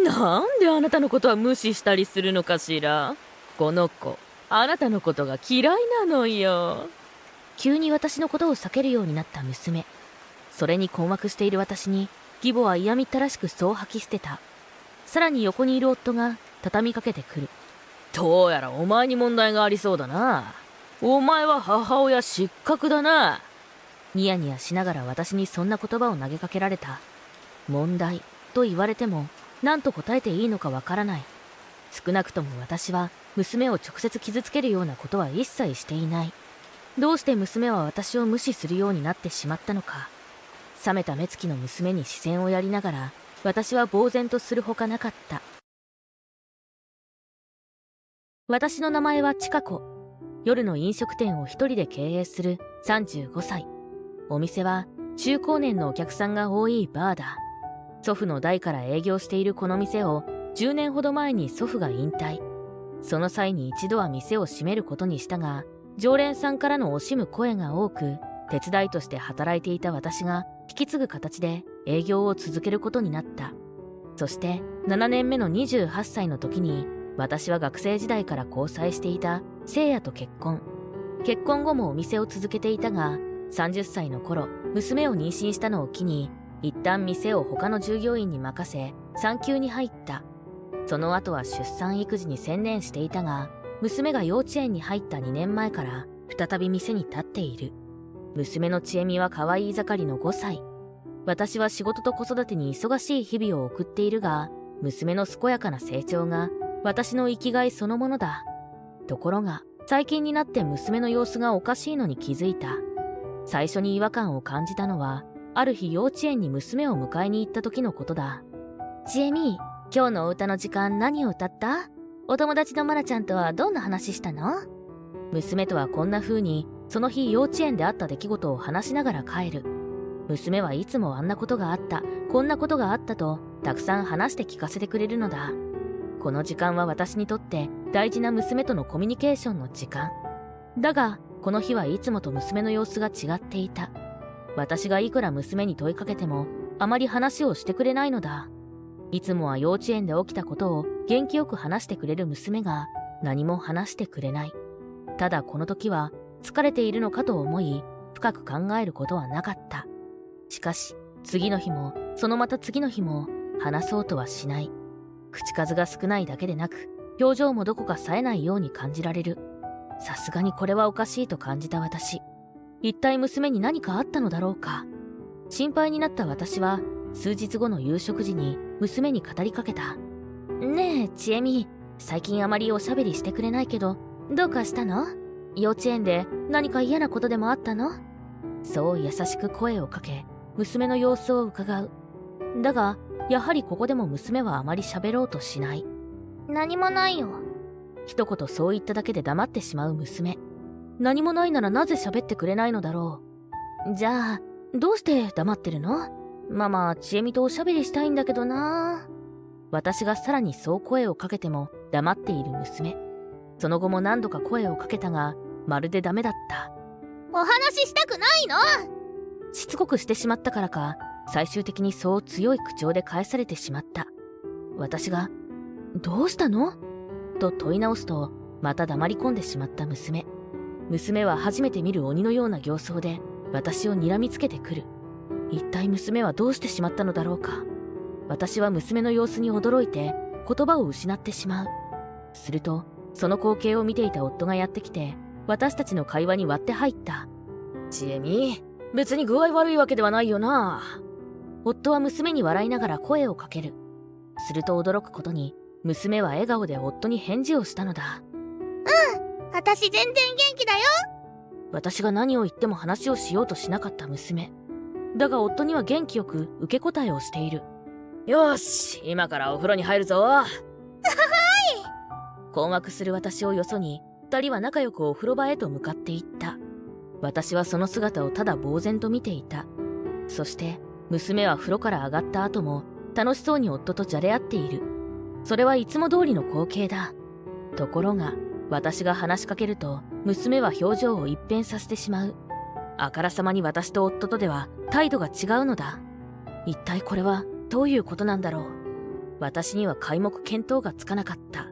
なんであなたのことは無視したりするのかしら。この子、あなたのことが嫌いなのよ。急に私のことを避けるようになった娘。それに困惑している私に義母は嫌みったらしくそう吐き捨てた。さらに横にいる夫が畳みかけてくる。どうやらお前に問題がありそうだな。お前は母親失格だな。ニヤニヤしながら私にそんな言葉を投げかけられた。問題と言われても何と答えていいのかわからない。少なくとも私は娘を直接傷つけるようなことは一切していない。どうして娘は私を無視するようになってしまったのか。冷めた目つきの娘に視線をやりながら私は呆然とするほかなかった。私の名前は千香子。夜の飲食店を一人で経営する35歳。お店は中高年のお客さんが多いバーだ。祖父の代から営業しているこの店を10年ほど前に祖父が引退。その際に一度は店を閉めることにしたが、常連さんからの惜しむ声が多く、手伝いとして働いていた私が引き継ぐ形で営業を続けることになった。そして7年目の28歳の時に、私は学生時代から交際していた聖夜と結婚。結婚後もお店を続けていたが、30歳の頃、娘を妊娠したのを機に、一旦店を他の従業員に任せ、産休に入った。その後は出産育児に専念していたが、娘が幼稚園に入った2年前から再び店に立っている。娘の千恵美は可愛い盛りの5歳。私は仕事と子育てに忙しい日々を送っているが、娘の健やかな成長が私の生きがいそのものだ。ところが、最近になって娘の様子がおかしいのに気づいた。最初に違和感を感じたのは、ある日幼稚園に娘を迎えに行った時のことだ。千恵美、今日のお歌の時間何を歌った？お友達のマナちゃんとはどんな話したの？娘とはこんな風に、その日幼稚園であった出来事を話しながら帰る。娘はいつもあんなことがあった、こんなことがあったと、たくさん話して聞かせてくれるのだ。この時間は私にとって大事な娘とのコミュニケーションの時間。だが、この日はいつもと娘の様子が違っていた。私がいくら娘に問いかけても、あまり話をしてくれないのだ。いつもは幼稚園で起きたことを元気よく話してくれる娘が何も話してくれない。ただこの時は疲れているのかと思い、深く考えることはなかった。しかし、次の日も、そのまた次の日も、話そうとはしない。口数が少ないだけでなく、表情もどこか冴えないように感じられる。さすがにこれはおかしいと感じた私。一体娘に何かあったのだろうか。心配になった私は、数日後の夕食時に娘に語りかけた。ねえ、千恵美、最近あまりおしゃべりしてくれないけど、どうかしたの？幼稚園で何か嫌なことでもあったの？そう優しく声をかけ、娘の様子を伺う。だが、やはりここでも娘はあまり喋ろうとしない。何もないよ。一言そう言っただけで黙ってしまう娘。何もないならなぜ喋ってくれないのだろう。じゃあ、どうして黙ってるの？ママ、千恵美とおしゃべりしたいんだけどな。私がさらにそう声をかけても黙っている娘。その後も何度か声をかけたが、まるでダメだった。お話ししたくないの！しつこくしてしまったからか、最終的にそう強い口調で返されてしまった。私が、どうしたの？と問い直すと、また黙り込んでしまった娘。娘は初めて見る鬼のような形相で、私を睨みつけてくる。一体娘はどうしてしまったのだろうか。私は娘の様子に驚いて、言葉を失ってしまう。すると、その光景を見ていた夫がやってきて、私たちの会話に割って入った。千恵美、別に具合悪いわけではないよな。夫は娘に笑いながら声をかける。すると驚くことに、娘は笑顔で夫に返事をしたのだ。私全然元気だよ。私が何を言っても話をしようとしなかった娘。だが夫には元気よく受け答えをしている。よし、今からお風呂に入るぞ。困惑する私をよそに、二人は仲良くお風呂場へと向かっていった。私はその姿をただ呆然と見ていた。そして、娘は風呂から上がった後も、楽しそうに夫とじゃれ合っている。それはいつも通りの光景だ。ところが、私が話しかけると、娘は表情を一変させてしまう。あからさまに私と夫とでは態度が違うのだ。一体これはどういうことなんだろう。私には皆目見当がつかなかった。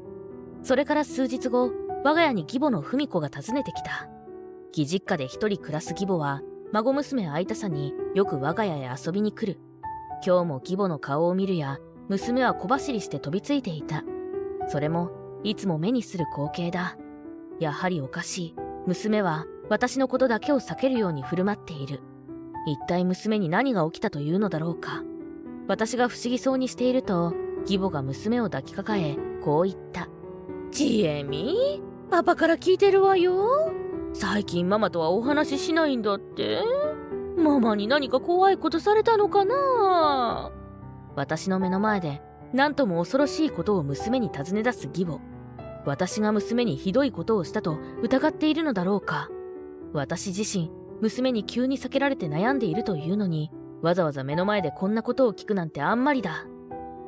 それから数日後、我が家に義母の文子が訪ねてきた。義実家で一人暮らす義母は、孫娘愛田さによく我が家へ遊びに来る。今日も義母の顔を見るや、娘は小走りして飛びついていた。それも、いつも目にする光景だ。やはりおかしい。娘は私のことだけを避けるように振る舞っている。一体娘に何が起きたというのだろうか。私が不思議そうにしていると、義母が娘を抱きかかえ、こう言った。ちえみ、パパから聞いてるわよ。最近ママとはお話ししないんだって。ママに何か怖いことされたのかな。私の目の前で何とも恐ろしいことを娘に尋ね出す義母。私が娘にひどいことをしたと疑っているのだろうか。私自身、娘に急に避けられて悩んでいるというのに、わざわざ目の前でこんなことを聞くなんてあんまりだ。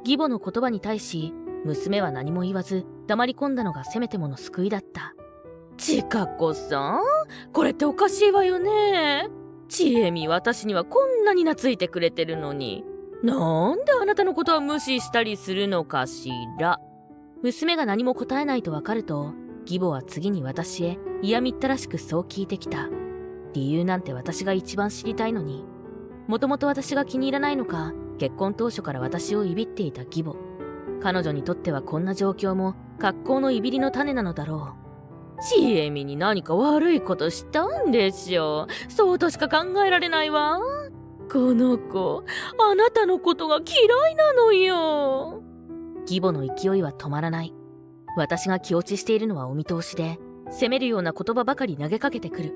義母の言葉に対し、娘は何も言わず黙り込んだのがせめてもの救いだった。ちかこさん、これっておかしいわよね。ちえみ、私にはこんなに懐いてくれてるのに、なんであなたのことは無視したりするのかしら。娘が何も答えないとわかると、義母は次に私へ嫌みったらしくそう聞いてきた。理由なんて私が一番知りたいのに。もともと私が気に入らないのか、結婚当初から私をいびっていた義母。彼女にとってはこんな状況も格好のいびりの種なのだろう。ちえみに何か悪いことしたんでしょう。そうとしか考えられないわ。この子、あなたのことが嫌いなのよ。義母の勢いは止まらない。私が気落ちしているのはお見通しで、責めるような言葉ばかり投げかけてくる。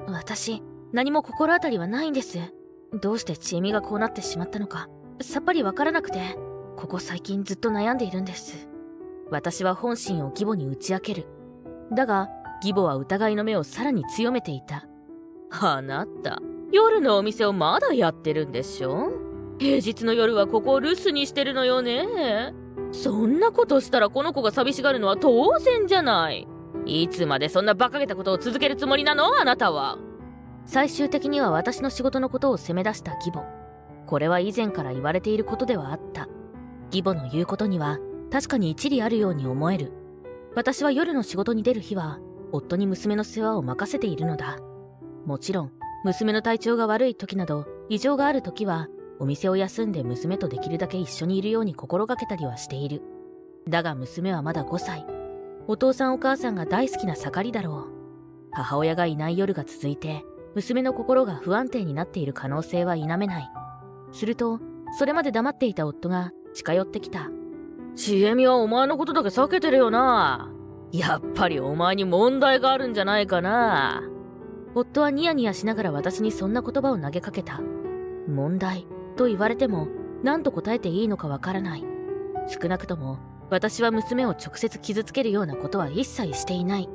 私、何も心当たりはないんです。どうしてちえみがこうなってしまったのか、さっぱりわからなくて、ここ最近ずっと悩んでいるんです。私は本心を義母に打ち明ける。だが、義母は疑いの目をさらに強めていた。あなた、夜のお店をまだやってるんでしょ？平日の夜はここを留守にしてるのよね。そんなことしたらこの子が寂しがるのは当然じゃない。いつまでそんな馬鹿げたことを続けるつもりなの？あなたは。最終的には私の仕事のことを責め出した義母。これは以前から言われていることではあった。義母の言うことには確かに一理あるように思える。私は夜の仕事に出る日は夫に娘の世話を任せているのだ。もちろん娘の体調が悪い時など異常がある時はお店を休んで娘とできるだけ一緒にいるように心がけたりはしている。だが娘はまだ5歳。お父さんお母さんが大好きな盛りだろう。母親がいない夜が続いて娘の心が不安定になっている可能性は否めない。するとそれまで黙っていた夫が近寄ってきた。ちえみはお前のことだけ避けてるよな。やっぱりお前に問題があるんじゃないかな。夫はニヤニヤしながら私にそんな言葉を投げかけた。問題と言われても何と答えていいのかわからない。少なくとも私は娘を直接傷つけるようなことは一切していない。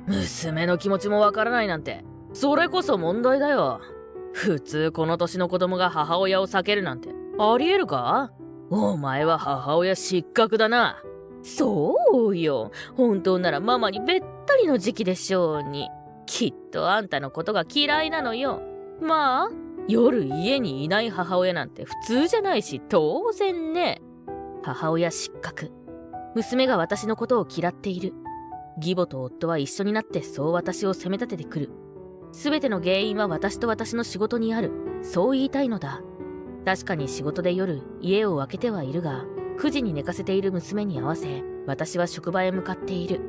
娘の気持ちもわからないなんて、それこそ問題だよ。普通この年の子供が母親を避けるなんてありえるか？お前は母親失格だな。そうよ。本当ならママにべったりの時期でしょうに。きっとあんたのことが嫌いなのよ。まあ、夜家にいない母親なんて普通じゃないし当然ね。母親失格。娘が私のことを嫌っている。義母と夫は一緒になってそう私を責め立ててくる。すべての原因は私と私の仕事にある。そう言いたいのだ。確かに仕事で夜家を空けてはいるが、9時に寝かせている娘に合わせ私は職場へ向かっている。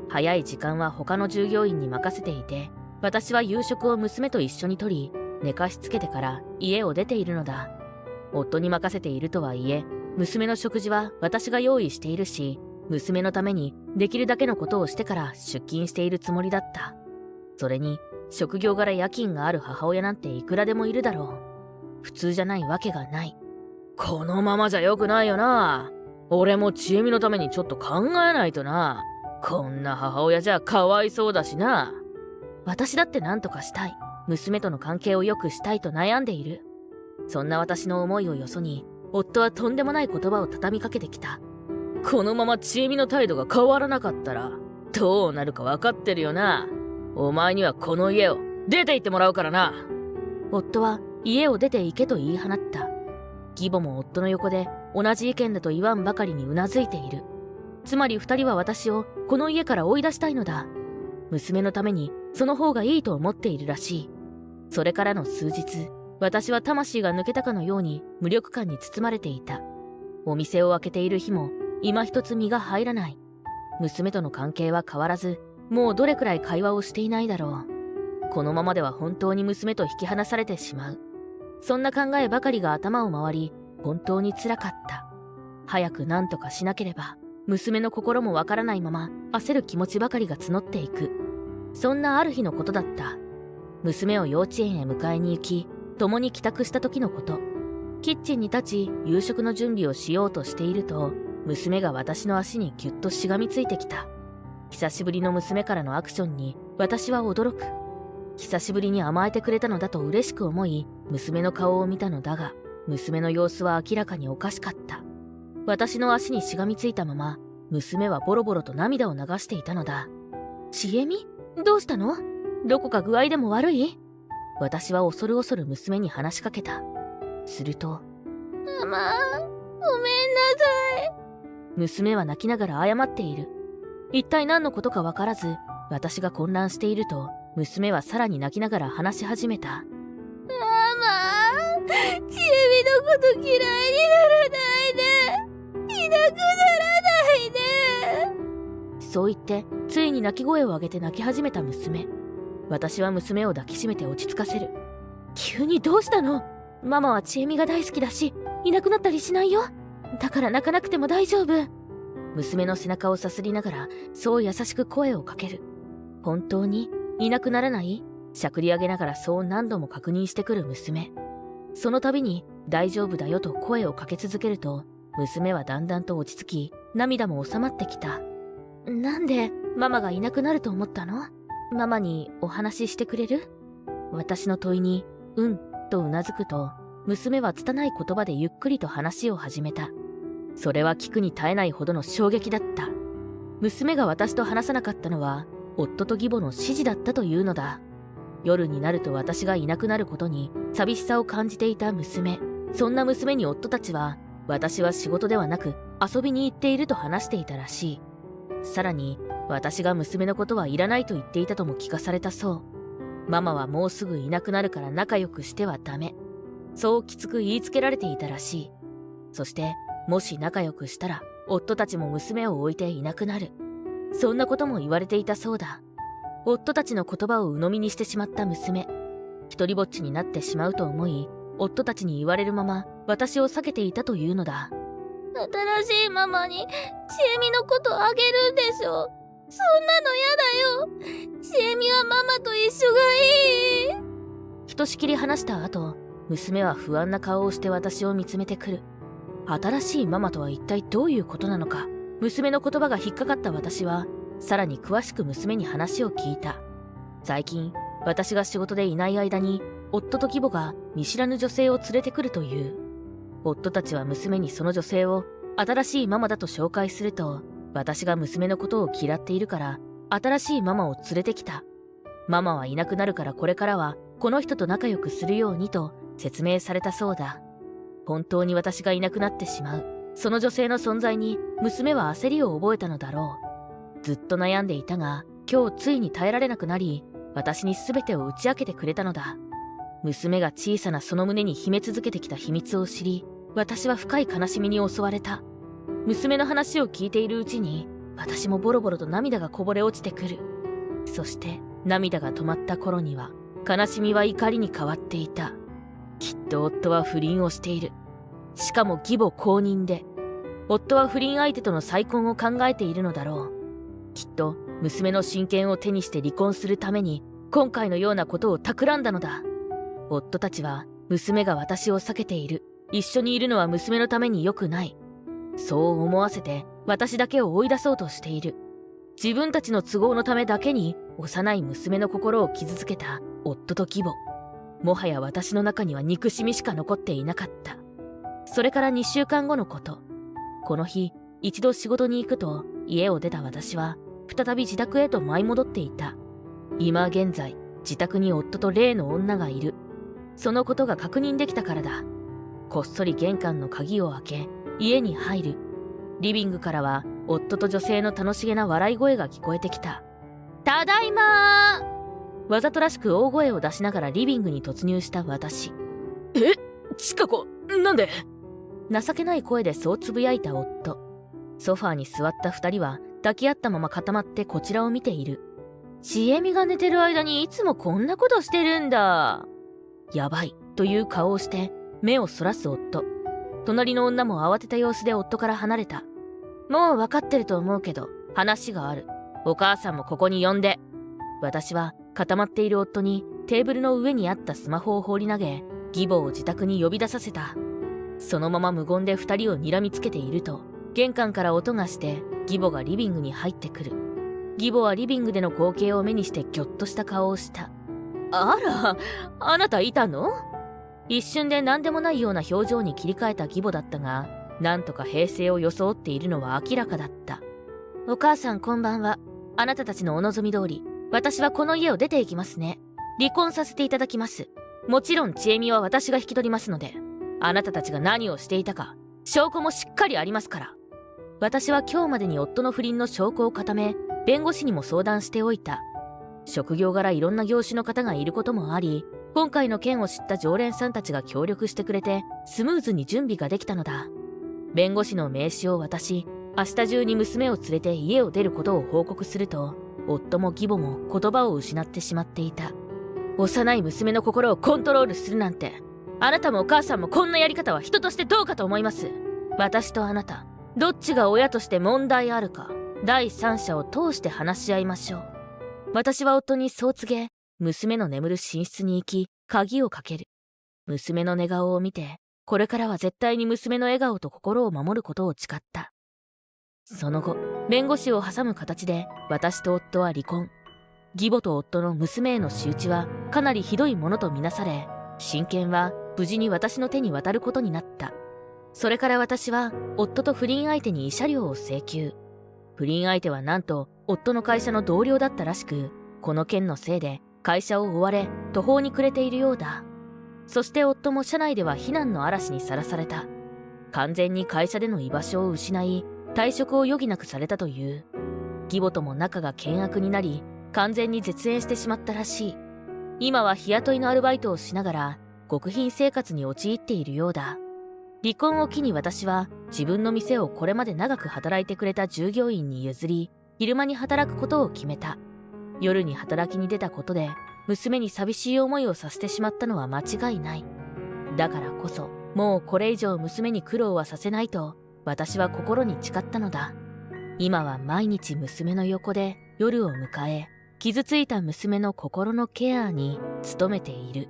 早い時間は他の従業員に任せていて、私は夕食を娘と一緒にとり、寝かしつけてから家を出ているのだ。夫に任せているとはいえ、娘の食事は私が用意しているし、娘のためにできるだけのことをしてから出勤しているつもりだった。それに職業柄夜勤がある母親なんていくらでもいるだろう。普通じゃないわけがない。このままじゃ良くないよな。俺もちえみのためにちょっと考えないとな。こんな母親じゃかわいそうだしな。私だって何とかしたい。娘との関係を良くしたいと悩んでいる。そんな私の思いをよそに、夫はとんでもない言葉を畳みかけてきた。このままちえみの態度が変わらなかったら、どうなるか分かってるよな。お前にはこの家を出て行ってもらうからな。夫は家を出て行けと言い放った。義母も夫の横で同じ意見だと言わんばかりにうなずいている。つまり二人は私をこの家から追い出したいのだ。娘のためにその方がいいと思っているらしい。それからの数日、私は魂が抜けたかのように無力感に包まれていた。お店を開けている日も今一つ身が入らない。娘との関係は変わらず、もうどれくらい会話をしていないだろう。このままでは本当に娘と引き離されてしまう。そんな考えばかりが頭を回り、本当に辛かった。早く何とかしなければ、娘の心もわからないまま焦る気持ちばかりが募っていく。そんなある日のことだった。娘を幼稚園へ迎えに行き、共に帰宅した時のこと。キッチンに立ち夕食の準備をしようとしていると、娘が私の足にぎゅっとしがみついてきた。久しぶりの娘からのアクションに私は驚く。久しぶりに甘えてくれたのだと嬉しく思い、娘の顔を見たのだが、娘の様子は明らかにおかしかった。私の足にしがみついたまま、娘はボロボロと涙を流していたのだ。ちえみ？どうしたの？どこか具合でも悪い？私は恐る恐る娘に話しかけた。すると、ママ、ごめんなさい。娘は泣きながら謝っている。一体何のことかわからず、私が混乱していると、娘はさらに泣きながら話し始めた。ママ、ちえみのこと嫌いにならないで。いなくならないで。そう言って、ついに泣き声を上げて泣き始めた娘。私は娘を抱きしめて落ち着かせる。急にどうしたの？ママはちえみが大好きだし、いなくなったりしないよ。だから泣かなくても大丈夫。娘の背中をさすりながら、そう優しく声をかける。本当にいなくならない？しゃくり上げながらそう何度も確認してくる娘。その度に大丈夫だよと声をかけ続けると、娘はだんだんと落ち着き、涙も収まってきた。なんでママがいなくなると思ったの？ママにお話ししてくれる？私の問いに、うんとうなずくと、娘は拙い言葉でゆっくりと話を始めた。それは聞くに耐えないほどの衝撃だった。娘が私と話さなかったのは、夫と義母の指示だったというのだ。夜になると私がいなくなることに寂しさを感じていた娘。そんな娘に夫たちは、私は仕事ではなく遊びに行っていると話していたらしい。さらに、私が娘のことはいらないと言っていたとも聞かされたそう。ママはもうすぐいなくなるから仲良くしてはダメ。そうきつく言いつけられていたらしい。そして、もし仲良くしたら、夫たちも娘を置いていなくなる。そんなことも言われていたそうだ。夫たちの言葉を鵜呑みにしてしまった娘。一人ぼっちになってしまうと思い、夫たちに言われるまま、私を避けていたというのだ。新しいママに、ちえみのことあげるんでしょ。そんなのやだよ。ちえみはママと一緒がいい。ひとしきり話した後、娘は不安な顔をして私を見つめてくる。新しいママとは一体どういうことなのか。娘の言葉が引っかかった私は、さらに詳しく娘に話を聞いた。最近、私が仕事でいない間に、夫と義母が見知らぬ女性を連れてくるという。夫たちは娘にその女性を新しいママだと紹介すると、私が娘のことを嫌っているから、新しいママを連れてきた。ママはいなくなるからこれからは、この人と仲良くするようにと説明されたそうだ。本当に私がいなくなってしまう。その女性の存在に娘は焦りを覚えたのだろう。ずっと悩んでいたが、今日ついに耐えられなくなり、私に全てを打ち明けてくれたのだ。娘が小さなその胸に秘め続けてきた秘密を知り、私は深い悲しみに襲われた。娘の話を聞いているうちに、私もボロボロと涙がこぼれ落ちてくる。そして涙が止まった頃には、悲しみは怒りに変わっていた。きっと夫は不倫をしている。しかも義母公認で。夫は不倫相手との再婚を考えているのだろう。きっと娘の親権を手にして離婚するために今回のようなことを企んだのだ。夫たちは娘が私を避けている。一緒にいるのは娘のために良くない。そう思わせて私だけを追い出そうとしている。自分たちの都合のためだけに幼い娘の心を傷つけた夫と義母。もはや私の中には憎しみしか残っていなかった。それから2週間後のこと。この日、一度仕事に行くと家を出た私は再び自宅へと舞い戻っていた。今現在、自宅に夫と例の女がいる。そのことが確認できたからだ。こっそり玄関の鍵を開け、家に入る。リビングからは夫と女性の楽しげな笑い声が聞こえてきた。ただいまー。わざとらしく大声を出しながらリビングに突入した私。千香子、なんで？情けない声でそうつぶやいた夫。ソファーに座った二人は抱き合ったまま固まってこちらを見ている。ちえみが寝てる間にいつもこんなことしてるんだ。やばいという顔をして目をそらす夫。隣の女も慌てた様子で夫から離れた。もう分かってると思うけど話がある。お母さんもここに呼んで。私は固まっている夫にテーブルの上にあったスマホを放り投げ、義母を自宅に呼び出させた。そのまま無言で二人を睨みつけていると、玄関から音がして義母がリビングに入ってくる。義母はリビングでの光景を目にしてギョッとした顔をした。あら、あなたいたの？一瞬で何でもないような表情に切り替えた義母だったが、なんとか平静を装っているのは明らかだった。お母さんこんばんは。あなたたちのお望み通り、私はこの家を出て行きますね。離婚させていただきます。もちろんちえみは私が引き取りますので、あなたたちが何をしていたか、証拠もしっかりありますから。私は今日までに夫の不倫の証拠を固め、弁護士にも相談しておいた。職業柄いろんな業種の方がいることもあり、今回の件を知った常連さんたちが協力してくれて、スムーズに準備ができたのだ。弁護士の名刺を渡し、明日中に娘を連れて家を出ることを報告すると、夫も義母も言葉を失ってしまっていた。幼い娘の心をコントロールするなんて、あなたもお母さんもこんなやり方は人としてどうかと思います。私とあなた、どっちが親として問題あるか、第三者を通して話し合いましょう。私は夫にそう告げ、娘の眠る寝室に行き、鍵をかける。娘の寝顔を見て、これからは絶対に娘の笑顔と心を守ることを誓った。その後、弁護士を挟む形で私と夫は離婚。義母と夫の娘への仕打ちはかなりひどいものとみなされ、親権は無事に私の手に渡ることになった。それから私は夫と不倫相手に慰謝料を請求。不倫相手はなんと夫の会社の同僚だったらしく、この件のせいで会社を追われ途方に暮れているようだ。そして夫も社内では非難の嵐にさらされた。完全に会社での居場所を失い、退職を余儀なくされたという。義母とも仲が険悪になり、完全に絶縁してしまったらしい。今は日雇いのアルバイトをしながら極貧生活に陥っているようだ。離婚を機に私は自分の店をこれまで長く働いてくれた従業員に譲り、昼間に働くことを決めた。夜に働きに出たことで娘に寂しい思いをさせてしまったのは間違いない。だからこそもうこれ以上娘に苦労はさせないと私は心に誓ったのだ。今は毎日娘の横で夜を迎え、傷ついた娘の心のケアに努めている。